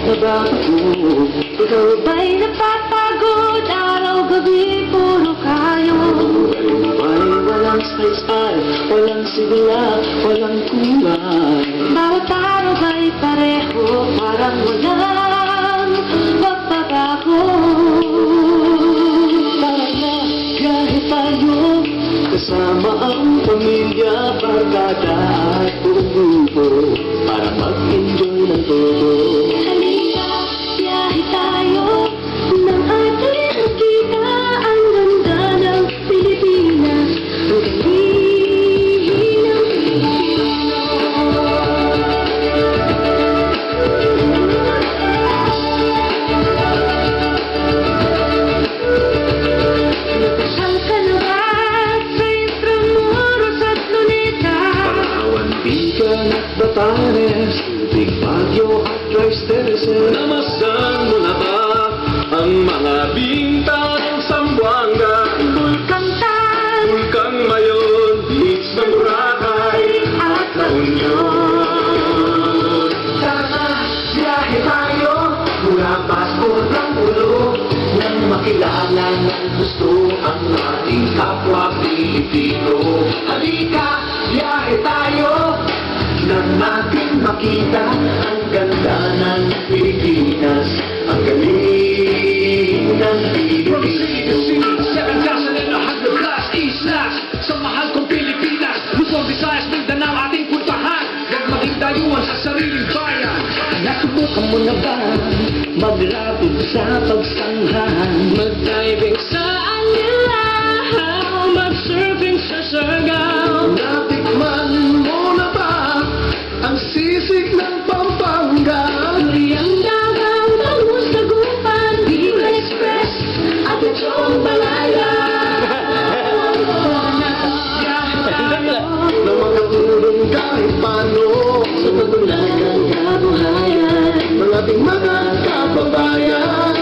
na ba ako? Ikaw ba'y napapagod? Araw-gabi puro kayo. Ay walang style, walang sigla, walang kulay. Bawat araw ba'y pareho, parang walang pagbabago. Tara na, biyahe tayo, kasama ang pamilya, barkada at buong grupo, para mag-enjoy ng todo. Halika, biyahe tayo, nang ating makita ang ganda ng Pilipinas, ang galing ng Pilipino. Nakasal ka na ba sa Intramuros at Luneta? Palawan, Bigan at Batanes, Tubig, Baguio at Rice Terraces. Namasdan mo na ba ang mga bintang ng Zamboanga? Bulkang-tan, Bulkang Mayon, beach ng Boracay at La Union. Tara na, biyahe tayo, mula Pasko hanggang Ulo, nang makilala ng gusto ang ating kapwa Pilipino. Halika, biyahe tayo, nang natin makita ang ganda ng Pilipinas, ang galing ng From city to Pilipino. city, 7,100 plus islas sa mahal kong Pilipinas. Luzon, Visayas, Mindanao ating puntahan. Huwag maging dayuhan sa sariling bayan. Nasubukan mo na ba maglapit sa pagsanghan? mag-diving sa Anilaw, mag-surfing sa Siargao. Natikman mo na ba ang sisig ng Pampanga? Duriang Davao, Bangus, Dagupan, Bicol Express, at Lechong Balaya. Na makatulong kahit paano Sa pagbulag ng kabuhayan, ng ating mga kababayan.